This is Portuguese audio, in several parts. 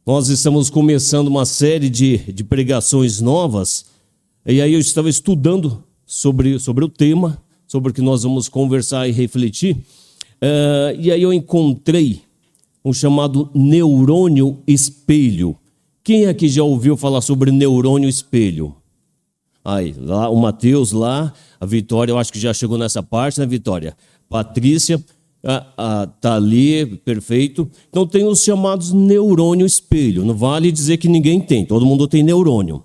Nós estamos começando uma série de pregações novas, e aí eu estava estudando sobre o tema, sobre o que nós vamos conversar e refletir, e aí eu encontrei um chamado neurônio espelho. Quem aqui já ouviu falar sobre neurônio espelho? Aí, lá, o Mateus lá, a Vitória, eu acho que já chegou nessa parte, né, Vitória? Patrícia, tá ali, perfeito. Então tem os chamados neurônio espelho. Não vale dizer que ninguém tem, todo mundo tem neurônio.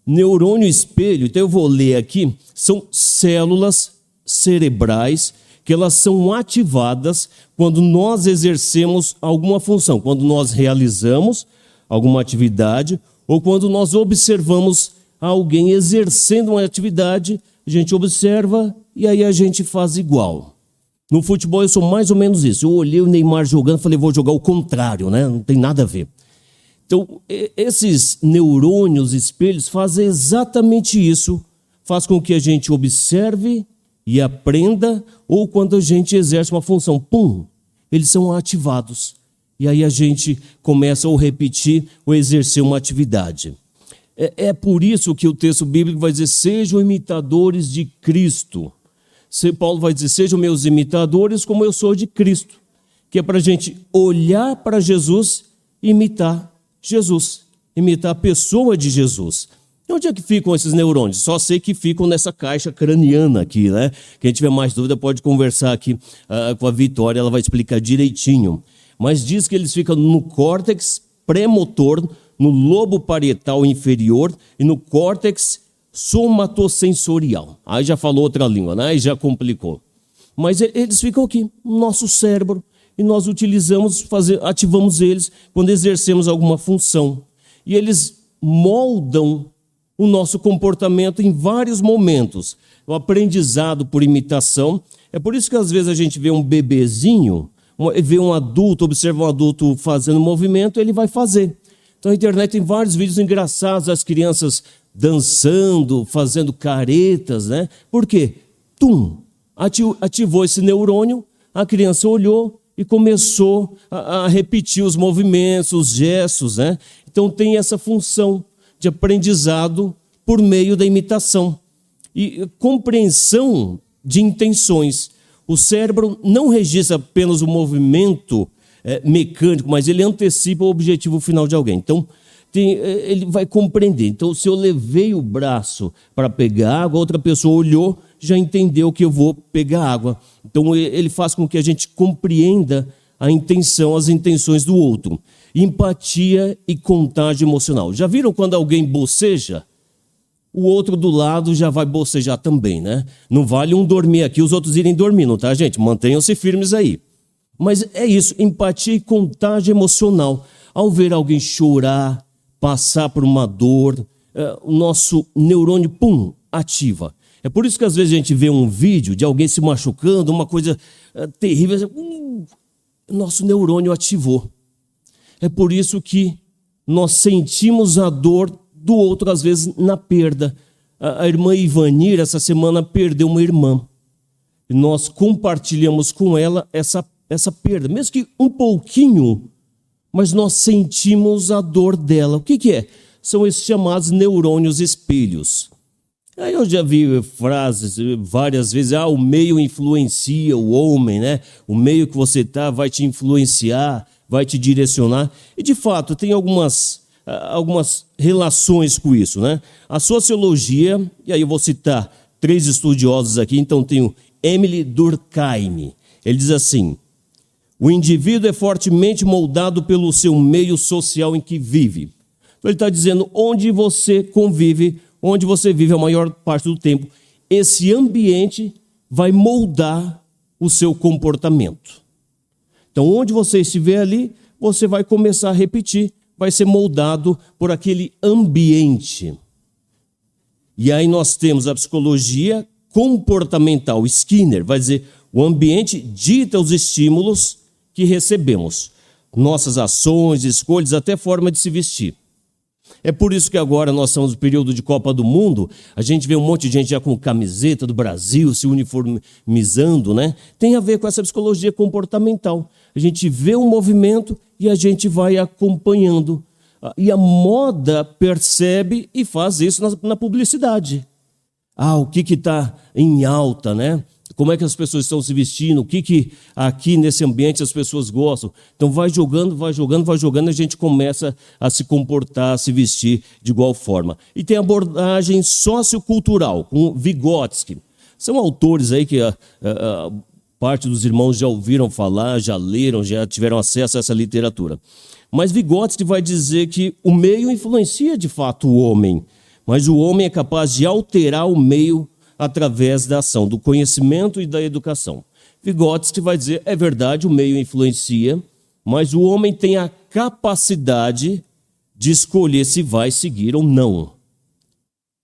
Neurônio espelho, então eu vou ler aqui, são células cerebrais que elas são ativadas quando nós exercemos alguma função, quando nós realizamos alguma atividade ou quando nós observamos alguém exercendo uma atividade, a gente observa e aí a gente faz igual. No futebol eu sou mais ou menos isso. Eu olhei o Neymar jogando e falei, vou jogar o contrário, né? Não tem nada a ver. Então, esses neurônios espelhos fazem exatamente isso. Faz com que a gente observe e aprenda, ou quando a gente exerce uma função, pum, eles são ativados. E aí a gente começa a repetir ou exercer uma atividade. É por isso que o texto bíblico vai dizer, sejam imitadores de Cristo. Paulo vai dizer, sejam meus imitadores como eu sou de Cristo. Que é para a gente olhar para Jesus e imitar Jesus. Imitar a pessoa de Jesus. E onde é que ficam esses neurônios? Só sei que ficam nessa caixa craniana aqui, né? Quem tiver mais dúvida pode conversar aqui com a Vitória, ela vai explicar direitinho. Mas diz que eles ficam no córtex pré-motor, no lobo parietal inferior e no córtex somatosensorial. Aí já falou outra língua, né? Aí já complicou. Mas eles ficam aqui, no nosso cérebro, e nós utilizamos, ativamos eles quando exercemos alguma função. E eles moldam o nosso comportamento em vários momentos. O aprendizado por imitação. É por isso que às vezes a gente vê um bebezinho, vê um adulto, observa um adulto fazendo movimento, ele vai fazer. Então a internet tem vários vídeos engraçados, as crianças dançando, fazendo caretas, né? Por quê? Ativou esse neurônio, a criança olhou e começou a repetir os movimentos, os gestos, né? Então tem essa função de aprendizado por meio da imitação. E compreensão de intenções. O cérebro não registra apenas o movimento mecânico, mas ele antecipa o objetivo final de alguém. Então, ele vai compreender. Então, se eu levei o braço para pegar água, outra pessoa olhou, já entendeu que eu vou pegar água. Então, ele faz com que a gente compreenda a intenção, as intenções do outro. Empatia e contágio emocional. Já viram quando alguém boceja? O outro do lado já vai bocejar também, né? Não vale um dormir aqui, os outros irem dormindo, tá, gente? Mantenham-se firmes aí. Mas é isso, empatia e contágio emocional. Ao ver alguém chorar, passar por uma dor, o nosso neurônio, ativa. É por isso que às vezes a gente vê um vídeo de alguém se machucando, uma coisa terrível, nosso neurônio ativou. É por isso que nós sentimos a dor do outro, às vezes, na perda. A irmã Ivanir, essa semana, perdeu uma irmã. E nós compartilhamos com ela essa perda, mesmo que um pouquinho, mas nós sentimos a dor dela. O que é? São esses chamados neurônios espelhos. Aí eu já vi frases várias vezes, o meio influencia o homem, né? O meio que você está vai te influenciar, vai te direcionar. E de fato, tem algumas relações com isso, né? A sociologia, e aí eu vou citar 3 estudiosos aqui, então tenho Emile Durkheim. Ele diz assim, o indivíduo é fortemente moldado pelo seu meio social em que vive. Então ele está dizendo, onde você convive, onde você vive a maior parte do tempo, esse ambiente vai moldar o seu comportamento. Então, onde você estiver ali, você vai começar a repetir, vai ser moldado por aquele ambiente. E aí nós temos a psicologia comportamental. Skinner vai dizer, o ambiente dita os estímulos que recebemos. Nossas ações, escolhas, até forma de se vestir. É por isso que agora nós estamos no período de Copa do Mundo, a gente vê um monte de gente já com camiseta do Brasil, se uniformizando, né? Tem a ver com essa psicologia comportamental. A gente vê um movimento e a gente vai acompanhando. E a moda percebe e faz isso na publicidade. O que está em alta, né? Como é que as pessoas estão se vestindo, o que aqui nesse ambiente as pessoas gostam. Então vai jogando, e a gente começa a se comportar, a se vestir de igual forma. E tem abordagem sociocultural, com Vygotsky. São autores aí que parte dos irmãos já ouviram falar, já leram, já tiveram acesso a essa literatura. Mas Vygotsky vai dizer que o meio influencia de fato o homem, mas o homem é capaz de alterar o meio através da ação, do conhecimento e da educação. Vygotsky vai dizer, é verdade, o meio influencia, mas o homem tem a capacidade de escolher se vai seguir ou não.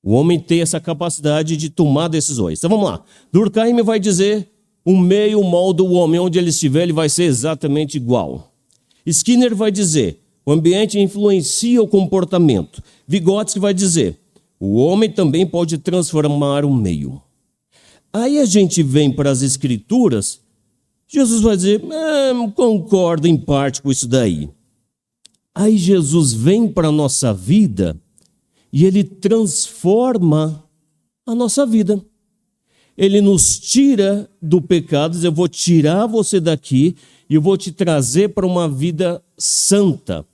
O homem tem essa capacidade de tomar decisões. Então vamos lá. Durkheim vai dizer, o meio molda o homem, onde ele estiver, ele vai ser exatamente igual. Skinner vai dizer, o ambiente influencia o comportamento. Vygotsky vai dizer, o homem também pode transformar o meio. Aí a gente vem para as Escrituras, Jesus vai dizer, concordo em parte com isso daí. Aí Jesus vem para a nossa vida e ele transforma a nossa vida. Ele nos tira do pecado, diz, eu vou tirar você daqui e eu vou te trazer para uma vida santa.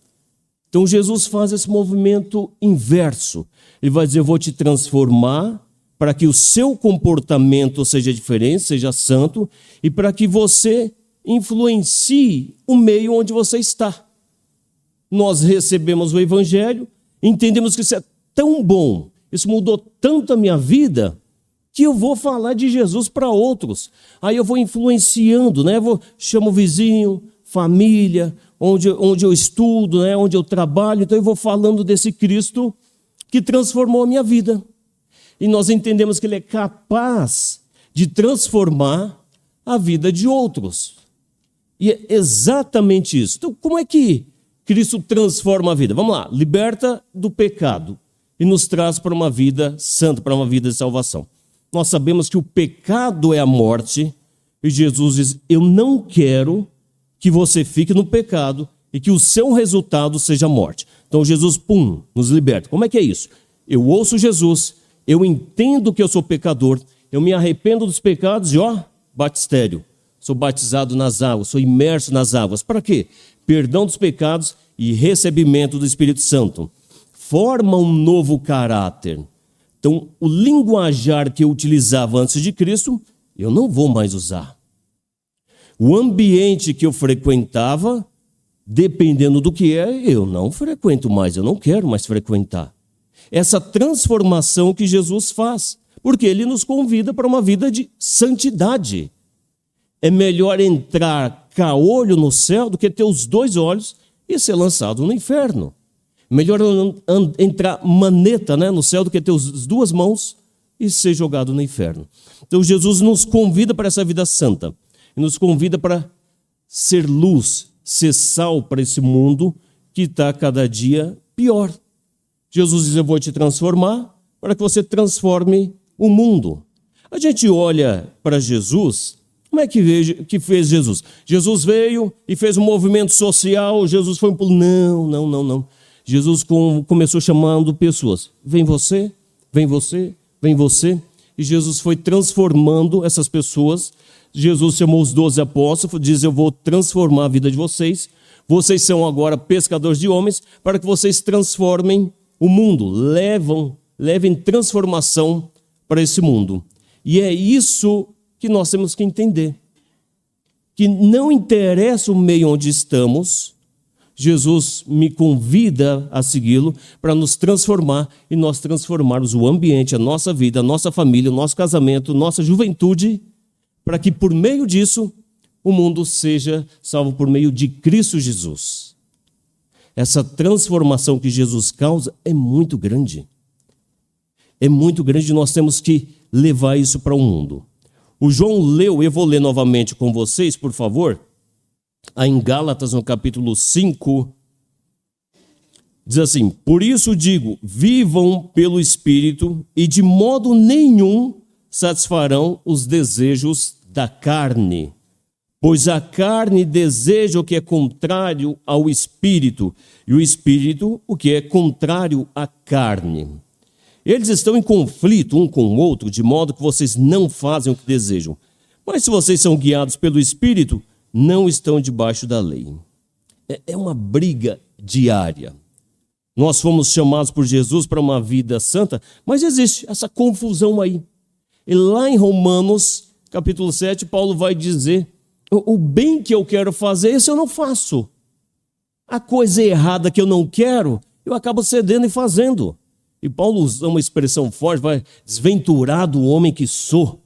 Então Jesus faz esse movimento inverso. Ele vai dizer, eu vou te transformar para que o seu comportamento seja diferente, seja santo, e para que você influencie o meio onde você está. Nós recebemos o Evangelho, entendemos que isso é tão bom, isso mudou tanto a minha vida, que eu vou falar de Jesus para outros. Aí eu vou influenciando, né? Chamo o vizinho, família, onde eu estudo, né? Onde eu trabalho. Então eu vou falando desse Cristo que transformou a minha vida. E nós entendemos que ele é capaz de transformar a vida de outros. E é exatamente isso. Então como é que Cristo transforma a vida? Vamos lá, liberta do pecado e nos traz para uma vida santa, para uma vida de salvação. Nós sabemos que o pecado é a morte, e Jesus diz, eu não quero que você fique no pecado e que o seu resultado seja a morte. Então Jesus, nos liberta. Como é que é isso? Eu ouço Jesus, eu entendo que eu sou pecador, eu me arrependo dos pecados e batistério. Sou batizado nas águas, sou imerso nas águas. Para quê? Perdão dos pecados e recebimento do Espírito Santo. Forma um novo caráter. Então, o linguajar que eu utilizava antes de Cristo, eu não vou mais usar. O ambiente que eu frequentava, dependendo do que eu não frequento mais, eu não quero mais frequentar. Essa transformação que Jesus faz, porque ele nos convida para uma vida de santidade. É melhor entrar caolho no céu do que ter os 2 olhos e ser lançado no inferno. Melhor entrar maneta, né, no céu do que ter as 2 mãos e ser jogado no inferno. Então Jesus nos convida para essa vida santa. E nos convida para ser luz, ser sal para esse mundo que está cada dia pior. Jesus diz, eu vou te transformar para que você transforme o mundo. A gente olha para Jesus, como é que fez Jesus? Jesus veio e fez um movimento social, Jesus foi um pulo. Não. Jesus começou chamando pessoas. Vem você, vem você, vem você. E Jesus foi transformando essas pessoas. Jesus chamou os 12 apóstolos, diz, eu vou transformar a vida de vocês. Vocês são agora pescadores de homens, para que vocês transformem o mundo. Levem transformação para esse mundo. E é isso que nós temos que entender. Que não interessa o meio onde estamos, Jesus me convida a segui-lo para nos transformar e nós transformarmos o ambiente, a nossa vida, a nossa família, o nosso casamento, nossa juventude, para que por meio disso o mundo seja salvo por meio de Cristo Jesus. Essa transformação que Jesus causa é muito grande. É muito grande e nós temos que levar isso para o mundo. O João leu, eu vou ler novamente com vocês, por favor, em Gálatas, no capítulo 5, Diz assim: por isso digo, vivam pelo Espírito e de modo nenhum satisfarão os desejos da carne. Pois a carne deseja o que é contrário ao Espírito, e o Espírito o que é contrário à carne. Eles estão em conflito um com o outro, de modo que vocês não fazem o que desejam. Mas se vocês são guiados pelo Espírito, não estão debaixo da lei. É uma briga diária. Nós fomos chamados por Jesus para uma vida santa, mas existe essa confusão aí. E lá em Romanos, capítulo 7, Paulo vai dizer: o bem que eu quero fazer, esse eu não faço. A coisa errada que eu não quero, eu acabo cedendo e fazendo. E Paulo usa uma expressão forte, vai: desventurado o homem que sou.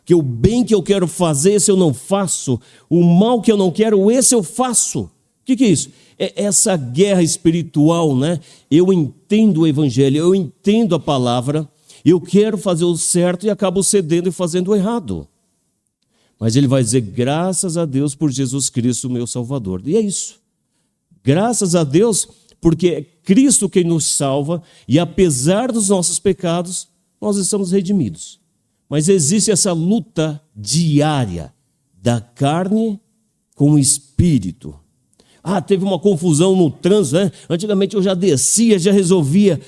Que o bem que eu quero fazer, esse eu não faço. O mal que eu não quero, esse eu faço. O que é isso? É essa guerra espiritual, né? Eu entendo o evangelho, eu entendo a palavra, eu quero fazer o certo e acabo cedendo e fazendo o errado. Mas ele vai dizer: graças a Deus por Jesus Cristo, meu Salvador. E é isso. Graças a Deus, porque é Cristo quem nos salva, e apesar dos nossos pecados, nós estamos redimidos. Mas existe essa luta diária da carne com o espírito. Teve uma confusão no trânsito, né? Antigamente eu já descia, já resolvia.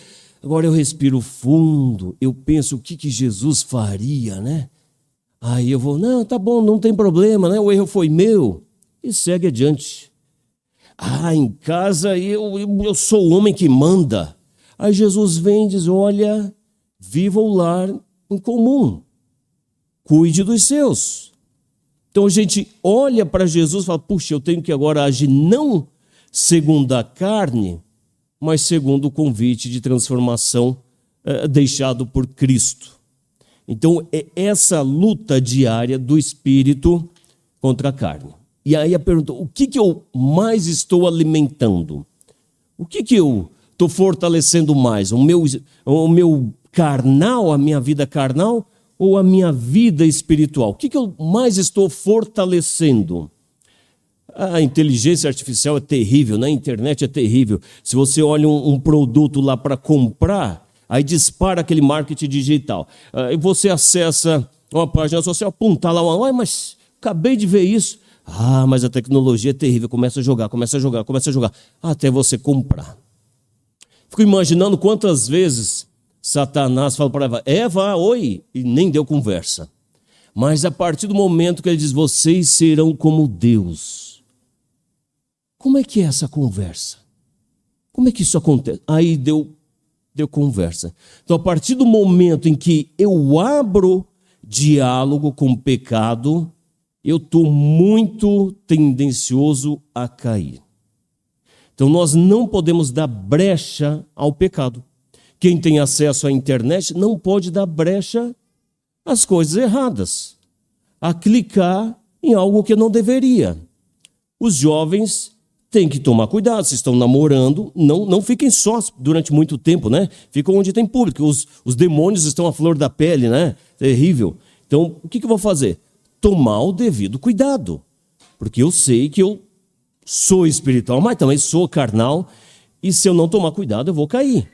Agora eu respiro fundo, eu penso o que Jesus faria, né? Aí eu vou: não, tá bom, não tem problema, né? O erro foi meu. E segue adiante. Em casa eu sou o homem que manda. Aí Jesus vem e diz: olha, viva o lar em comum. Cuide dos seus. Então a gente olha para Jesus e fala: puxa, eu tenho que agora agir não segundo a carne, mas segundo o convite de transformação deixado por Cristo. Então é essa luta diária do espírito contra a carne. E aí a pergunta: o que eu mais estou alimentando? O que eu estou fortalecendo mais? O meu carnal, a minha vida carnal, ou a minha vida espiritual? O que eu mais estou fortalecendo? A inteligência artificial é terrível, né? A internet é terrível. Se você olha um produto lá para comprar, aí dispara aquele marketing digital. Aí você acessa uma página social, tá lá, mas acabei de ver isso. Mas a tecnologia é terrível. Começa a jogar, até você comprar. Fico imaginando quantas vezes Satanás fala para Eva: oi, e nem deu conversa. Mas a partir do momento que ele diz: vocês serão como Deus. Como é que é essa conversa? Como é que isso acontece? Aí deu conversa. Então, a partir do momento em que eu abro diálogo com o pecado, eu estou muito tendencioso a cair. Então, nós não podemos dar brecha ao pecado. Quem tem acesso à internet não pode dar brecha às coisas erradas, a clicar em algo que não deveria. Os jovens têm que tomar cuidado. Se estão namorando, não fiquem sós durante muito tempo, né? Ficam onde tem público. Os demônios estão à flor da pele, né? Terrível. Então, o que eu vou fazer? Tomar o devido cuidado. Porque eu sei que eu sou espiritual, mas também sou carnal. E se eu não tomar cuidado, eu vou cair.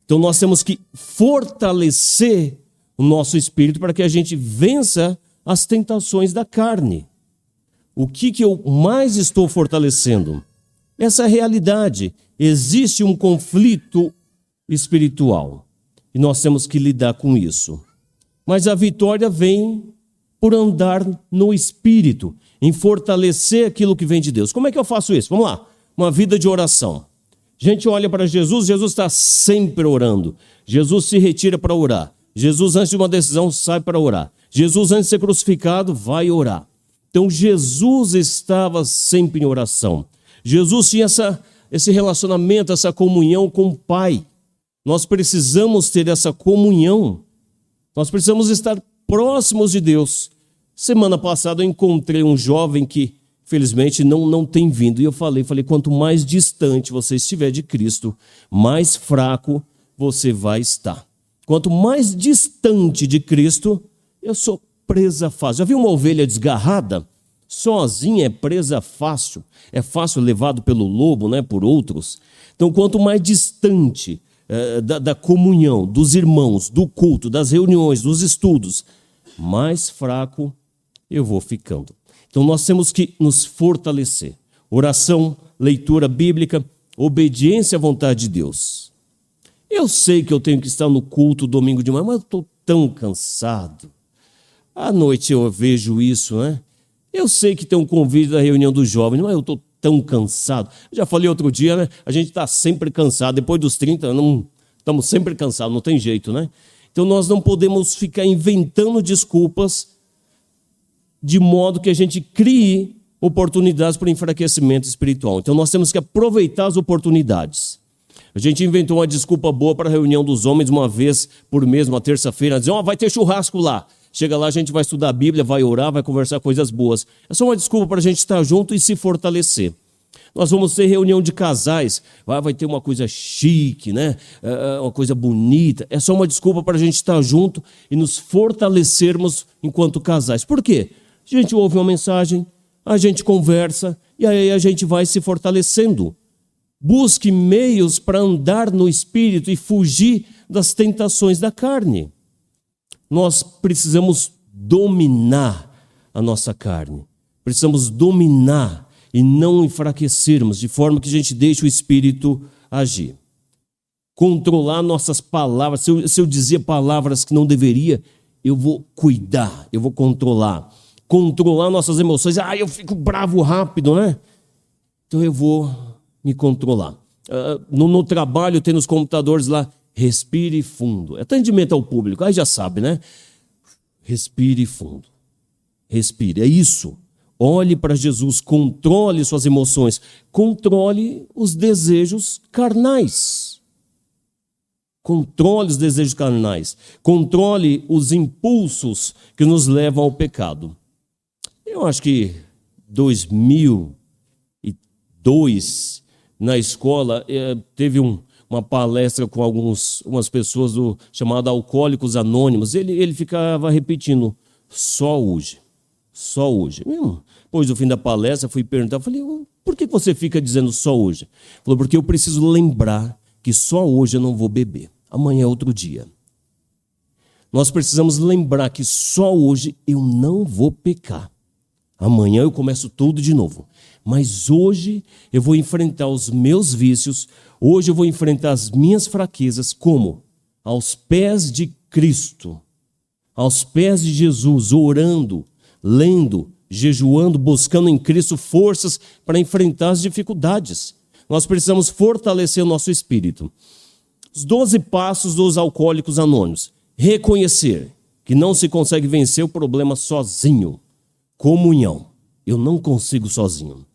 Então, nós temos que fortalecer o nosso espírito para que a gente vença as tentações da carne. O que eu mais estou fortalecendo? Essa realidade. Existe um conflito espiritual e nós temos que lidar com isso. Mas a vitória vem por andar no espírito, em fortalecer aquilo que vem de Deus. Como é que eu faço isso? Vamos lá. Uma vida de oração. A gente olha para Jesus está sempre orando. Jesus se retira para orar. Jesus, antes de uma decisão, sai para orar. Jesus, antes de ser crucificado, vai orar. Então, Jesus estava sempre em oração. Jesus tinha esse relacionamento, essa comunhão com o Pai. Nós precisamos ter essa comunhão. Nós precisamos estar próximos de Deus. Semana passada eu encontrei um jovem que, felizmente, não tem vindo. E eu falei, quanto mais distante você estiver de Cristo, mais fraco você vai estar. Quanto mais distante de Cristo, eu sou presa fácil. Já viu uma ovelha desgarrada? Sozinho é presa fácil, é fácil levado pelo lobo, né, por outros. Então, quanto mais distante da comunhão, dos irmãos, do culto, das reuniões, dos estudos, mais fraco eu vou ficando. Então, nós temos que nos fortalecer. Oração, leitura bíblica, obediência à vontade de Deus. Eu sei que eu tenho que estar no culto domingo de manhã, mas eu estou tão cansado. À noite eu vejo isso, né? Eu sei que tem um convite da reunião dos jovens, mas eu estou tão cansado. Eu já falei outro dia, né? A gente está sempre cansado. Depois dos 30, estamos sempre cansados, não tem jeito, né? Então nós não podemos ficar inventando desculpas de modo que a gente crie oportunidades para enfraquecimento espiritual. Então nós temos que aproveitar as oportunidades. A gente inventou uma desculpa boa para a reunião dos homens uma vez por mês, uma terça-feira, dizer, vai ter churrasco lá. Chega lá, a gente vai estudar a Bíblia, vai orar, vai conversar coisas boas. É só uma desculpa para a gente estar junto e se fortalecer. Nós vamos ter reunião de casais, vai ter uma coisa chique, né? Uma coisa bonita. É só uma desculpa para a gente estar junto e nos fortalecermos enquanto casais. Por quê? A gente ouve uma mensagem, a gente conversa e aí a gente vai se fortalecendo. Busque meios para andar no Espírito e fugir das tentações da carne. Nós precisamos dominar a nossa carne. Precisamos dominar e não enfraquecermos, de forma que a gente deixe o Espírito agir. Controlar nossas palavras. Se eu dizer palavras que não deveria, eu vou cuidar, eu vou controlar. Controlar nossas emoções. Eu fico bravo rápido, né? Então eu vou me controlar. No trabalho tem nos computadores lá, respire fundo. É atendimento ao público, aí já sabe, né? Respire fundo. Respire, é isso. Olhe para Jesus, controle suas emoções, controle os desejos carnais. Controle os desejos carnais, controle os impulsos que nos levam ao pecado. Eu acho que 2002, na escola, teve uma palestra com algumas pessoas chamada Alcoólicos Anônimos. Ele ficava repetindo, só hoje. Só hoje. Depois do fim da palestra, fui perguntar, falei, por que você fica dizendo só hoje? Ele falou, porque eu preciso lembrar que só hoje eu não vou beber. Amanhã é outro dia. Nós precisamos lembrar que só hoje eu não vou pecar. Amanhã eu começo tudo de novo. Mas hoje eu vou enfrentar os meus vícios, hoje eu vou enfrentar as minhas fraquezas, como? Aos pés de Cristo, aos pés de Jesus, orando, lendo, jejuando, buscando em Cristo forças para enfrentar as dificuldades. Nós precisamos fortalecer o nosso espírito. Os 12 passos dos alcoólicos anônimos. Reconhecer que não se consegue vencer o problema sozinho. Comunhão. Eu não consigo sozinho.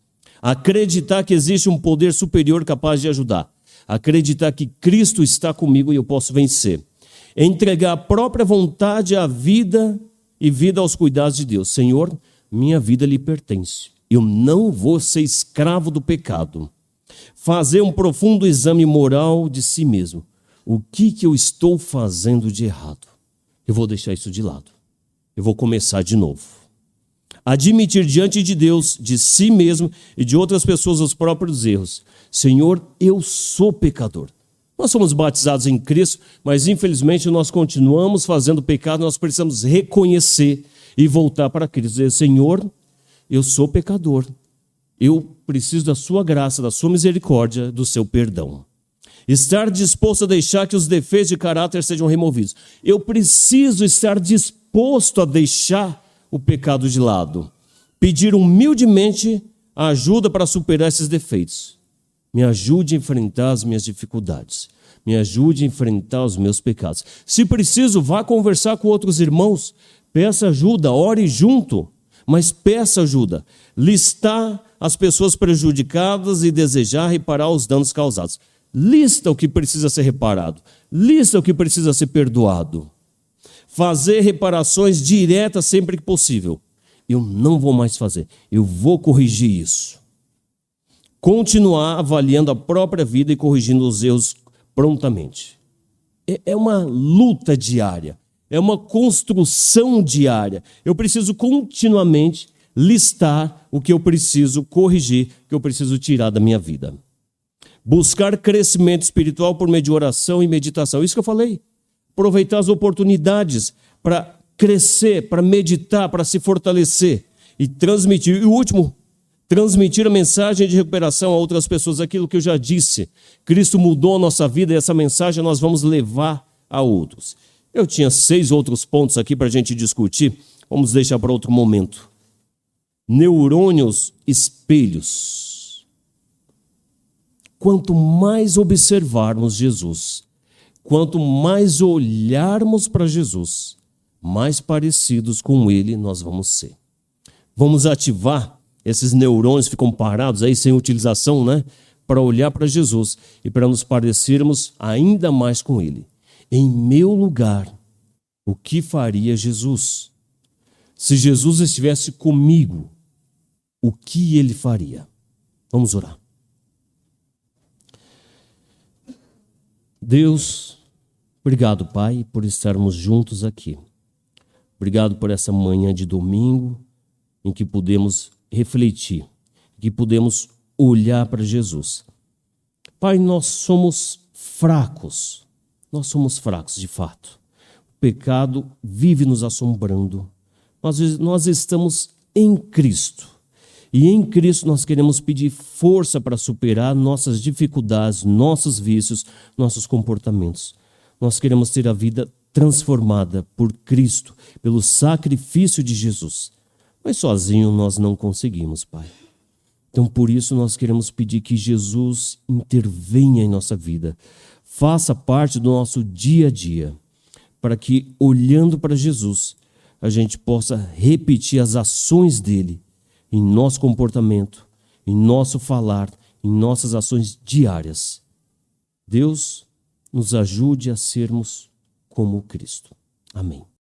Acreditar que existe um poder superior capaz de ajudar. Acreditar que Cristo está comigo e eu posso vencer. Entregar a própria vontade à vida e vida aos cuidados de Deus. Senhor, minha vida lhe pertence. Eu não vou ser escravo do pecado. Fazer um profundo exame moral de si mesmo. O que eu estou fazendo de errado? Eu vou deixar isso de lado. Eu vou começar de novo. Admitir diante de Deus, de si mesmo e de outras pessoas os próprios erros. Senhor, eu sou pecador. Nós somos batizados em Cristo, mas infelizmente nós continuamos fazendo pecado. Nós precisamos reconhecer e voltar para Cristo. Dizer, Senhor, eu sou pecador. Eu preciso da sua graça, da sua misericórdia, do seu perdão. Estar disposto a deixar que os defeitos de caráter sejam removidos. Eu preciso estar disposto a deixar o pecado de lado. Pedir humildemente a ajuda para superar esses defeitos. Me ajude a enfrentar as minhas dificuldades. Me ajude a enfrentar os meus pecados. Se preciso, vá conversar com outros irmãos. Peça ajuda, ore junto, mas peça ajuda. Listar as pessoas prejudicadas e desejar reparar os danos causados. Lista o que precisa ser reparado. Lista o que precisa ser perdoado. Fazer reparações diretas sempre que possível. Eu não vou mais fazer. Eu vou corrigir isso. Continuar avaliando a própria vida e corrigindo os erros prontamente. É uma luta diária. É uma construção diária. Eu preciso continuamente listar o que eu preciso corrigir, o que eu preciso tirar da minha vida. Buscar crescimento espiritual por meio de oração e meditação. Isso que eu falei. Aproveitar as oportunidades para crescer, para meditar, para se fortalecer e transmitir. E o último, transmitir a mensagem de recuperação a outras pessoas. Aquilo que eu já disse. Cristo mudou a nossa vida e essa mensagem nós vamos levar a outros. Eu tinha 6 outros pontos aqui para a gente discutir. Vamos deixar para outro momento. Neurônios espelhos. Quanto mais observarmos Jesus, quanto mais olharmos para Jesus, mais parecidos com Ele nós vamos ser. Vamos ativar esses neurônios que ficam parados aí sem utilização, né? Para olhar para Jesus e para nos parecermos ainda mais com Ele. Em meu lugar, o que faria Jesus? Se Jesus estivesse comigo, o que Ele faria? Vamos orar. Deus, obrigado, Pai, por estarmos juntos aqui. Obrigado por essa manhã de domingo em que pudemos refletir, em que pudemos olhar para Jesus. Pai, nós somos fracos de fato. O pecado vive nos assombrando. Nós estamos em Cristo. E em Cristo nós queremos pedir força para superar nossas dificuldades, nossos vícios, nossos comportamentos. Nós queremos ter a vida transformada por Cristo, pelo sacrifício de Jesus. Mas sozinho nós não conseguimos, Pai. Então por isso nós queremos pedir que Jesus intervenha em nossa vida, faça parte do nosso dia a dia, para que olhando para Jesus, a gente possa repetir as ações dele em nosso comportamento, em nosso falar, em nossas ações diárias. Deus nos ajude a sermos como Cristo. Amém.